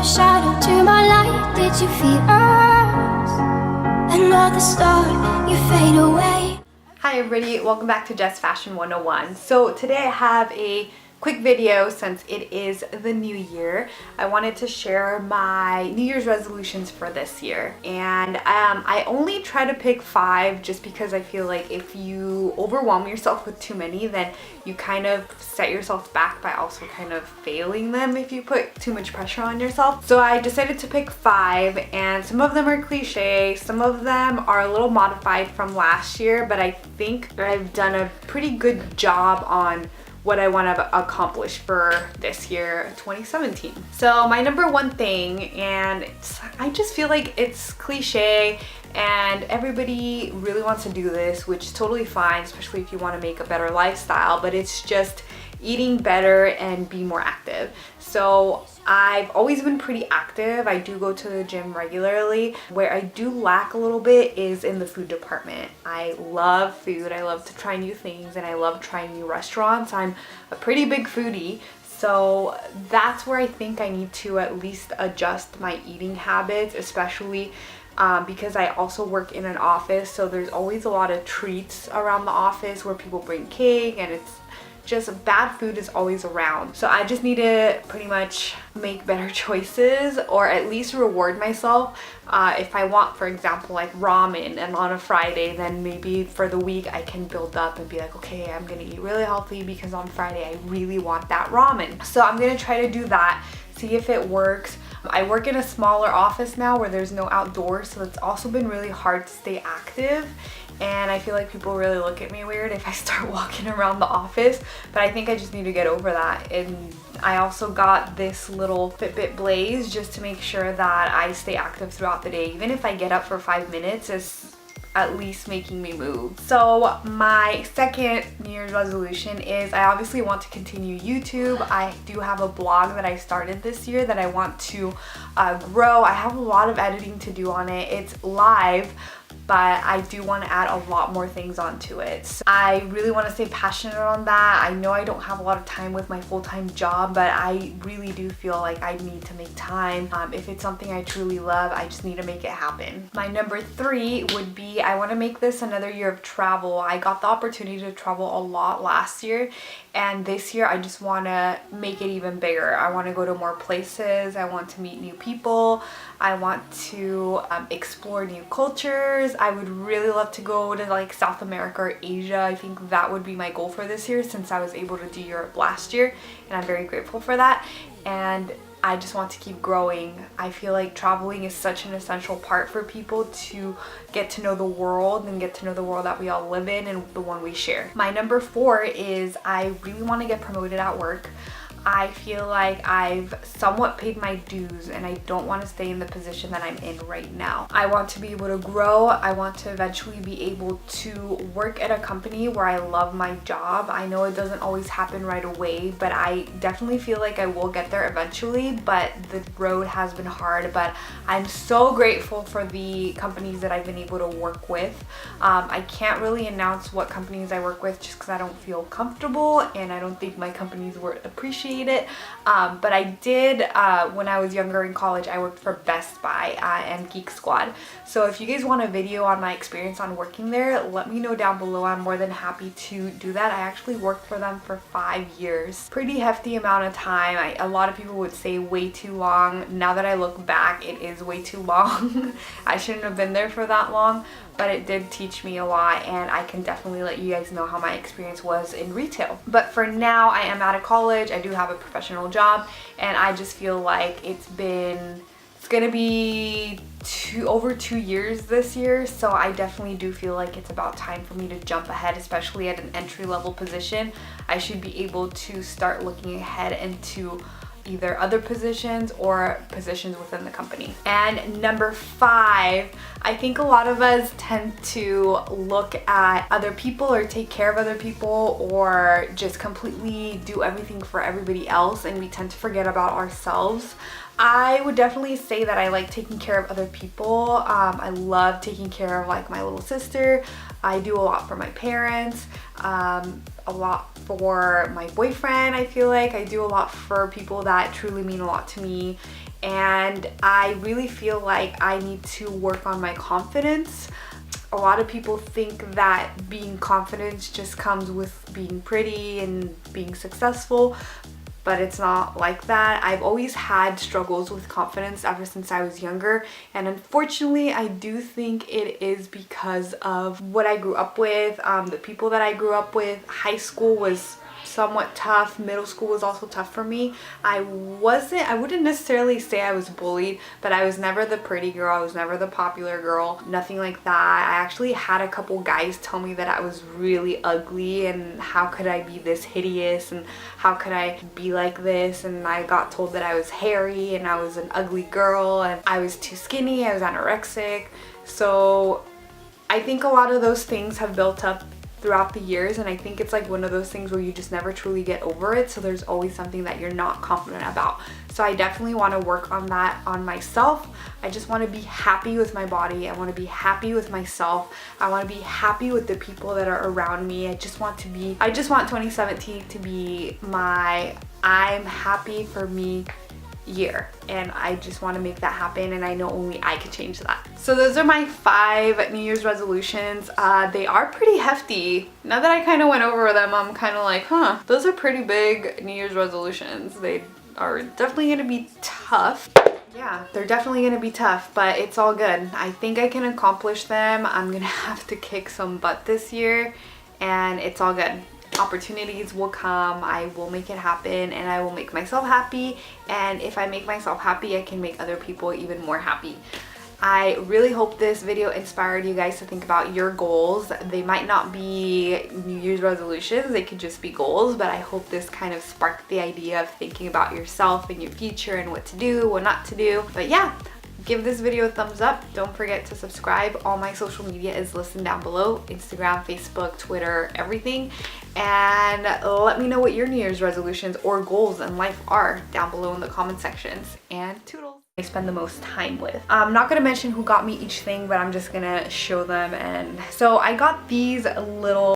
shadow to my light. Did you feel us? Another star, you fade away. Hi everybody, welcome back to Jessfashion101. So today I have a quick video since it is the new year. I wanted to share my New Year's resolutions for this year, and I only try to pick 5 just because I feel like if you overwhelm yourself with too many, then you kind of set yourself back by also kind of failing them if you put too much pressure on yourself. So I decided to pick 5, and some of them are cliche, some of them are a little modified from last year, but I think I've done a pretty good job on what I want to accomplish for this year, 2017. So my number one thing, and I just feel like it's cliche and everybody really wants to do this, which is totally fine, especially if you want to make a better lifestyle, but it's just eating better and be more active. So I've always been pretty active. I do go to the gym regularly. Where I do lack a little bit is in the food department. I love food. I love to try new things and I love trying new restaurants. I'm a pretty big foodie. So that's where I think I need to at least adjust my eating habits, especially because I also work in an office. So there's always a lot of treats around the office where people bring cake, and it's just bad food is always around. So I just need to pretty much make better choices, or at least reward myself. If I want, for example, like ramen and on a Friday, then maybe for the week I can build up and be like, okay, I'm gonna eat really healthy because on Friday I really want that ramen. So I'm gonna try to do that, see if it works. I work in a smaller office now where there's no outdoors, so it's also been really hard to stay active. And I feel like people really look at me weird if I start walking around the office, but I think I just need to get over that. And I also got this little Fitbit Blaze just to make sure that I stay active throughout the day. Even if I get up for 5 minutes, it's at least making me move. So my second New Year's resolution is I obviously want to continue YouTube. I do have a blog that I started this year that I want to grow. I have a lot of editing to do on it. It's live, but I do want to add a lot more things onto it. So I really want to stay passionate on that. I know I don't have a lot of time with my full-time job, but I really do feel like I need to make time. If it's something I truly love, I just need to make it happen. My number 3 would be I want to make this another year of travel. I got the opportunity to travel a lot last year, and this year I just want to make it even bigger. I want to go to more places. I want to meet new people. I want to explore new cultures. I would really love to go to like South America or Asia. I think that would be my goal for this year, since I was able to do Europe last year, and I'm very grateful for that. And I just want to keep growing. I feel like traveling is such an essential part for people to get to know the world and get to know the world that we all live in and the one we share. My number 4 is I really want to get promoted at work. I feel like I've somewhat paid my dues and I don't want to stay in the position that I'm in right now. I want to be able to grow. I want to eventually be able to work at a company where I love my job. I know it doesn't always happen right away, but I definitely feel like I will get there eventually, but the road has been hard. But I'm so grateful for the companies that I've been able to work with. I can't really announce what companies I work with just because I don't feel comfortable and I don't think my companies would appreciate it, but I did when I was younger in college. I worked for Best Buy and Geek Squad. So if you guys want a video on my experience on working there, let me know down below. I'm more than happy to do that. I actually worked for them for 5 years. Pretty hefty amount of time. A lot of people would say way too long. Now that I look back, it is way too long. I shouldn't have been there for that long, but it did teach me a lot, and I can definitely let you guys know how my experience was in retail. But for now, I am out of college. I do have a professional job, and I just feel like it's gonna be over 2 years this year, so I definitely do feel like it's about time for me to jump ahead, especially at an entry-level position. I should be able to start looking ahead into either other positions or positions within the company. And number 5, I think a lot of us tend to look at other people or take care of other people or just completely do everything for everybody else, and we tend to forget about ourselves. I would definitely say that I like taking care of other people. I love taking care of like my little sister. I do a lot for my parents, a lot for my boyfriend. I feel like I do a lot for people that truly mean a lot to me, and I really feel like I need to work on my confidence. A lot of people think that being confident just comes with being pretty and being successful, but it's not like that. I've always had struggles with confidence ever since I was younger, and unfortunately I do think it is because of what I grew up with, the people that I grew up with. High school was somewhat tough. Middle school was also tough for me. I wouldn't necessarily say I was bullied, but I was never the pretty girl. I was never the popular girl. Nothing like that. I actually had a couple guys tell me that I was really ugly and how could I be this hideous and how could I be like this, and I got told that I was hairy and I was an ugly girl and I was too skinny, I was anorexic. So I think a lot of those things have built up throughout the years, and I think it's like one of those things where you just never truly get over it, so there's always something that you're not confident about. So I definitely want to work on that on myself. I just want to be happy with my body. I want to be happy with myself. I want to be happy with the people that are around me. I just want 2017 to be my I'm happy for me year, and I just want to make that happen, and I know only I can change that. So those are my 5 New Year's resolutions. They are pretty hefty. Now that I kind of went over them, I'm kind of like, huh, those are pretty big New Year's resolutions. They are definitely going to be tough. Yeah, they're definitely going to be tough, but it's all good. I think I can accomplish them. I'm going to have to kick some butt this year, and it's all good. Opportunities will come, I will make it happen, and I will make myself happy, and if I make myself happy, I can make other people even more happy. I really hope this video inspired you guys to think about your goals. They might not be New Year's resolutions, they could just be goals, but I hope this kind of sparked the idea of thinking about yourself and your future and what to do, what not to do. But yeah, give this video a thumbs up. Don't forget to subscribe. All my social media is listed down below: Instagram, Facebook, Twitter, everything. And let me know what your New Year's resolutions or goals in life are down below in the comment sections. And toodles. I spend the most time with. I'm not gonna mention who got me each thing, but I'm just gonna show them. And so I got these little